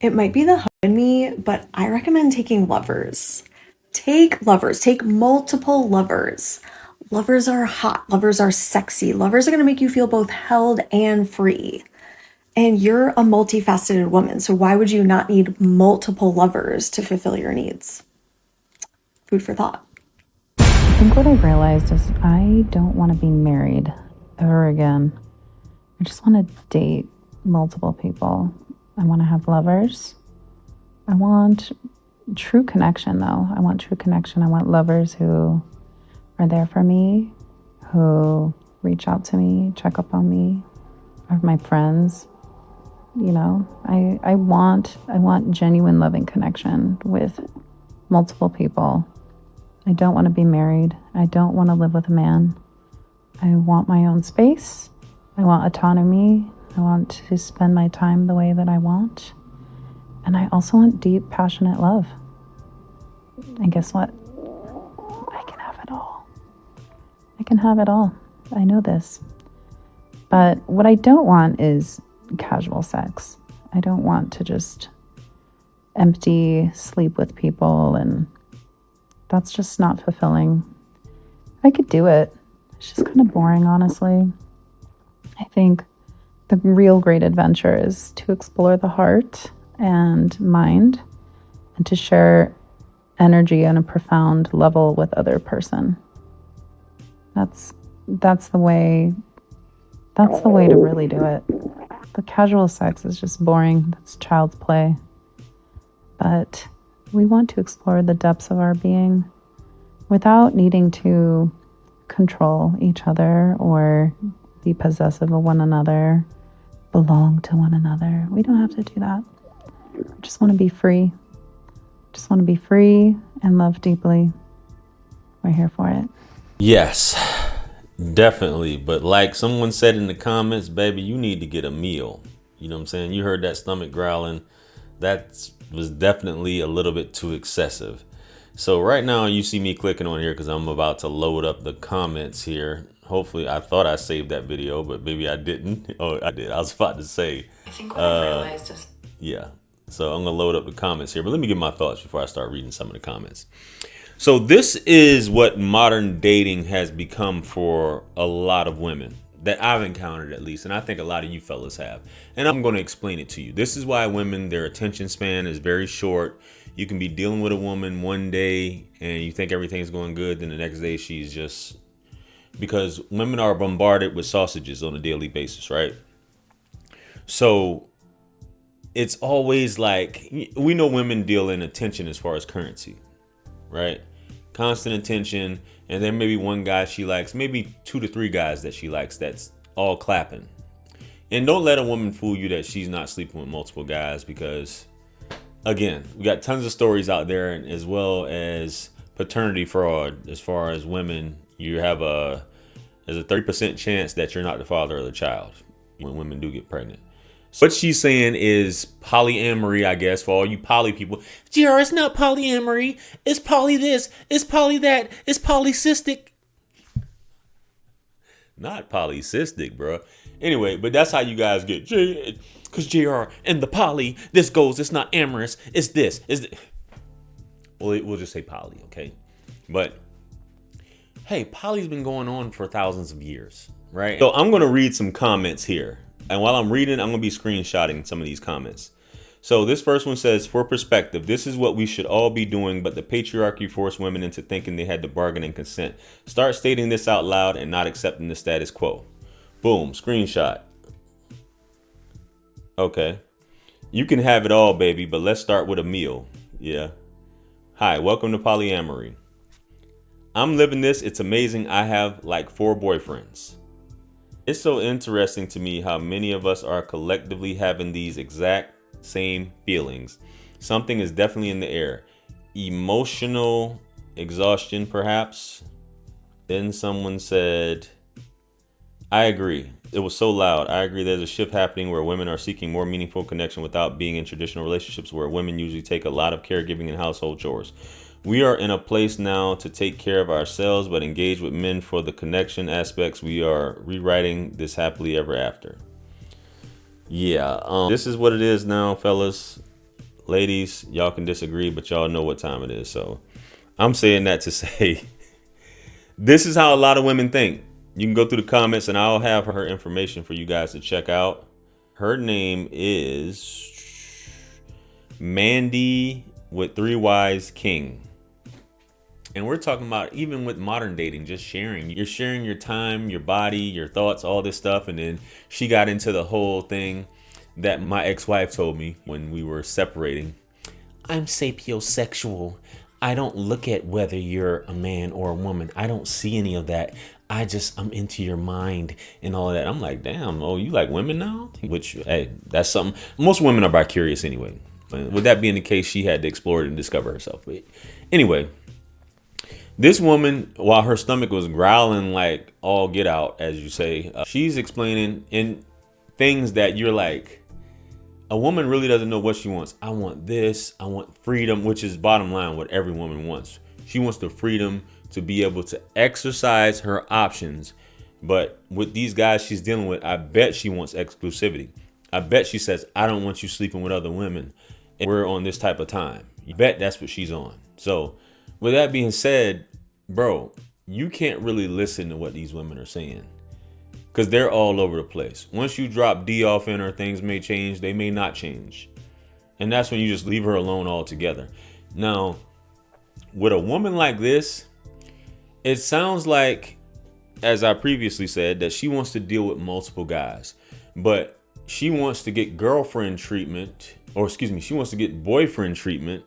It might be the hoe in me, but I recommend taking lovers. Take lovers, take multiple lovers. Lovers are hot, lovers are sexy, lovers are gonna make you feel both held and free. And you're a multifaceted woman, so why would you not need multiple lovers to fulfill your needs? Food for thought. I think what I've realized is I don't want to be married ever again. I just want to date multiple people. I want to have lovers. I want true connection, though. I want true connection. I want lovers who are there for me, who reach out to me, check up on me, are my friends. You know, I want genuine loving connection with multiple people. I don't want to be married. I don't want to live with a man. I want my own space. I want autonomy. I want to spend my time the way that I want. And I also want deep, passionate love. And guess what? I can have it all. I can have it all. I know this. But what I don't want is casual sex. I don't want to just empty sleep with people, and that's just not fulfilling. I could do it. It's just kind of boring, honestly. I think the real great adventure is to explore the heart and mind and to share energy on a profound level with other person. That's the way to really do it. The casual sex is just boring. That's child's play. But we want to explore the depths of our being without needing to control each other or be possessive of one another, belong to one another. We don't have to do that. I just want to be free. Just want to be free and love deeply. We're here for it. Yes, definitely. But like someone said in the comments, baby, you need to get a meal. You know what I'm saying? You heard that stomach growling. That was definitely a little bit too excessive. So right now you see me clicking on here because I'm about to load up the comments here. Hopefully, I thought I saved that video, but maybe I didn't. Oh, I did. I was about to say. I think what I realized is Yeah. So I'm going to load up the comments here, but let me get my thoughts before I start reading some of the comments. So this is what modern dating has become for a lot of women that I've encountered, at least. And I think a lot of you fellas have. And I'm going to explain it to you. This is why women, their attention span is very short. You can be dealing with a woman one day and you think everything's going good. Then the next day she's just, because women are bombarded with sausages on a daily basis, right? So it's always like, we know women deal in attention as far as currency, right? Constant attention. And then maybe one guy she likes, maybe 2 to 3 guys that she likes, that's all clapping. And don't let a woman fool you that she's not sleeping with multiple guys, because again, we got tons of stories out there, and as well as paternity fraud. As far as women, you have there's a 30% chance that you're not the father of the child when women do get pregnant. So what she's saying is polyamory, I guess, for all you poly people. JR, it's not polyamory. It's poly this. It's poly that. It's polycystic. Not polycystic, bro. Anyway, but that's how you guys get. Because JR and the poly, this goes. It's not amorous. It's this. Well, we'll just say poly, okay? But hey, poly's been going on for thousands of years, right? So I'm going to read some comments here. And while I'm reading, I'm going to be screenshotting some of these comments. So this first one says, for perspective, this is what we should all be doing, but the patriarchy forced women into thinking they had to bargain and consent. Start stating this out loud and not accepting the status quo. Boom, screenshot. Okay. You can have it all, baby, but let's start with a meal. Yeah. Hi, welcome to polyamory. I'm living this. It's amazing. I have like 4 boyfriends. It's so interesting to me how many of us are collectively having these exact same feelings. Something is definitely in the air. Emotional exhaustion, perhaps. Then someone said, I agree. It was so loud. I agree there's a shift happening where women are seeking more meaningful connection without being in traditional relationships where women usually take a lot of caregiving and household chores. We are in a place now to take care of ourselves, but engage with men for the connection aspects. We are rewriting this happily ever after. Yeah, this is what it is now, fellas. ladies, y'all can disagree, but y'all know what time it is. So I'm saying that to say this is how a lot of women think. You can go through the comments and I'll have her information for you guys to check out. Her name is Mandy with 3 Y's King. And we're talking about even with modern dating, just sharing. You're sharing your time, your body, your thoughts, all this stuff. And then she got into the whole thing that my ex-wife told me when we were separating. I'm sapiosexual. I don't look at whether you're a man or a woman. I don't see any of that. I'm into your mind and all of that. I'm like, damn, oh, you like women now? Which, hey, that's something. Most women are bi-curious anyway. With that being the case, she had to explore it and discover herself. But anyway, this woman, while her stomach was growling like all get out, as you say, she's explaining in things that you're like, a woman really doesn't know what she wants. I want this. I want freedom, which is bottom line what every woman wants. She wants the freedom to be able to exercise her options. But with these guys she's dealing with, I bet she wants exclusivity. I bet she says, I don't want you sleeping with other women. And we're on this type of time. You bet that's what she's on. So with that being said, bro, you can't really listen to what these women are saying because they're all over the place. Once you drop D off in her, things may change. They may not change. And that's when you just leave her alone altogether. Now, with a woman like this, it sounds like, as I previously said, that she wants to deal with multiple guys, but she wants to get girlfriend treatment, or excuse me, she wants to get boyfriend treatment,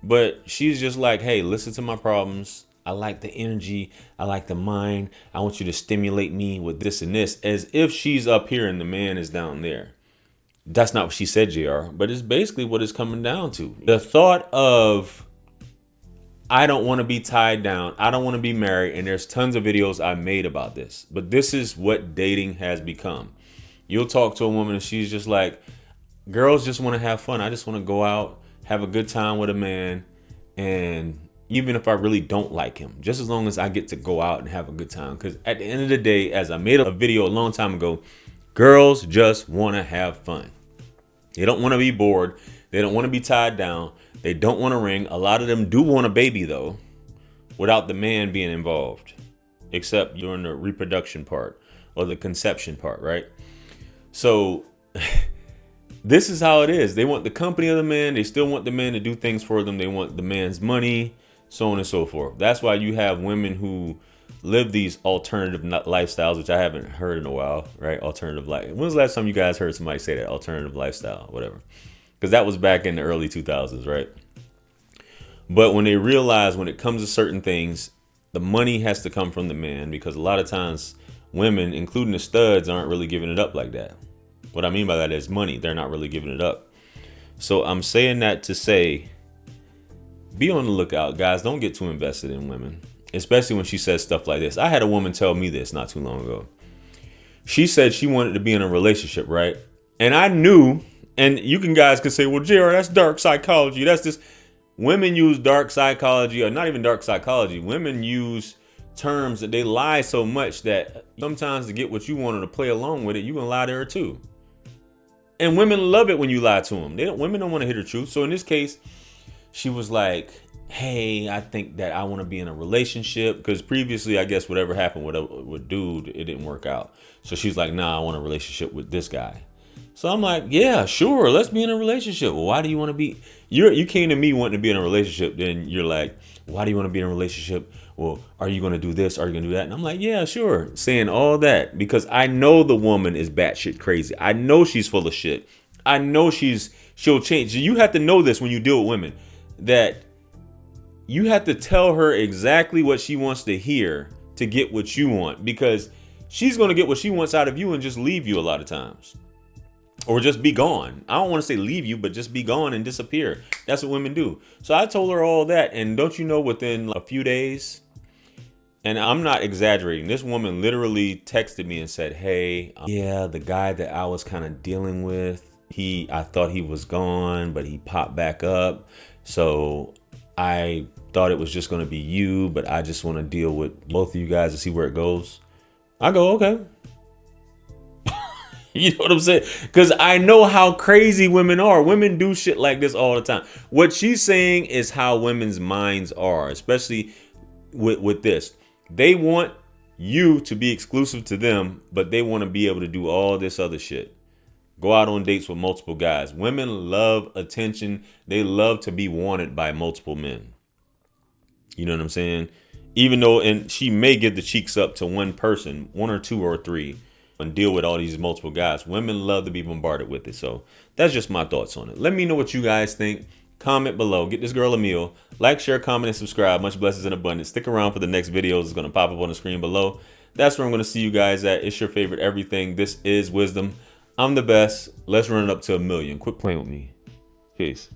but she's just like, hey, listen to my problems. I like the energy. I like the mind. I want you to stimulate me with this and this, as if she's up here and the man is down there. That's not what she said, JR, but it's basically what it's coming down to. The thought of, I don't want to be tied down. I don't want to be married. And there's tons of videos I made about this, but this is what dating has become. You'll talk to a woman and she's just like, girls just want to have fun. I just want to go out, have a good time with a man. And even if I really don't like him, just as long as I get to go out and have a good time. Because at the end of the day, as I made a video a long time ago, girls just want to have fun. They don't want to be bored. They don't want to be tied down. They don't want a ring. A lot of them do want a baby, though, without the man being involved, except during the reproduction part or the conception part, right? So this is how it is. They want the company of the man. They still want the man to do things for them. They want the man's money, so on and so forth. That's why you have women who live these alternative lifestyles, which I haven't heard in a while, right? Alternative life. When was the last time you guys heard somebody say that? Alternative lifestyle, whatever. Because that was back in the early 2000s, right? But when they realize when it comes to certain things, the money has to come from the man, because a lot of times women, including the studs, aren't really giving it up like that. What I mean by that is money. They're not really giving it up. So I'm saying that to say, be on the lookout, guys. Don't get too invested in women, especially when she says stuff like this. I had a woman tell me this not too long ago. She said she wanted to be in a relationship, right? And I knew, and you guys can say, well, JR, that's dark psychology. That's this. Women use dark psychology, or not even dark psychology. Women use terms that they lie so much that sometimes to get what you want or to play along with it, you can lie to her too. And women love it when you lie to them. Women don't want to hear the truth. So in this case, she was like, hey, I think that I want to be in a relationship, because previously, I guess whatever happened with dude, it didn't work out. So she's like, nah, I want a relationship with this guy. So I'm like, yeah, sure, let's be in a relationship. Well, why do you want to be? You came to me wanting to be in a relationship. Then you're like, why do you want to be in a relationship? Well, are you going to do this? Are you going to do that? And I'm like, yeah, sure. Saying all that because I know the woman is batshit crazy. I know she's full of shit. I know she'll change. You have to know this when you deal with women, that you have to tell her exactly what she wants to hear to get what you want, because she's going to get what she wants out of you and just leave you a lot of times. Or just be gone. I don't want to say leave you, but just be gone and disappear. That's what women do. So I told her all that. And don't you know, within a few days, and I'm not exaggerating, this woman literally texted me and said, hey, yeah, the guy that I was kind of dealing with, I thought he was gone, but he popped back up. So I thought it was just going to be you, but I just want to deal with both of you guys to see where it goes. I go, okay. You know what I'm saying? Because I know how crazy women are. Women do shit like this all the time. What she's saying is how women's minds are, especially with this. They want you to be exclusive to them, but they want to be able to do all this other shit. Go out on dates with multiple guys. Women love attention. They love to be wanted by multiple men. You know what I'm saying? Even though, and she may give the cheeks up to one person, one or two or three, and deal with all these multiple guys. Women love to be bombarded with it. So that's just my thoughts on it. Let me know what you guys think. Comment below. Get this girl a meal. Like, share, comment, and subscribe. Much blessings and abundance. Stick around for the next videos. It's going to pop up on the screen below. That's where I'm going to see you guys at. It's your favorite everything. This is Wisdom. I'm the best. Let's run it up to 1 million. Quit playing with me. Peace.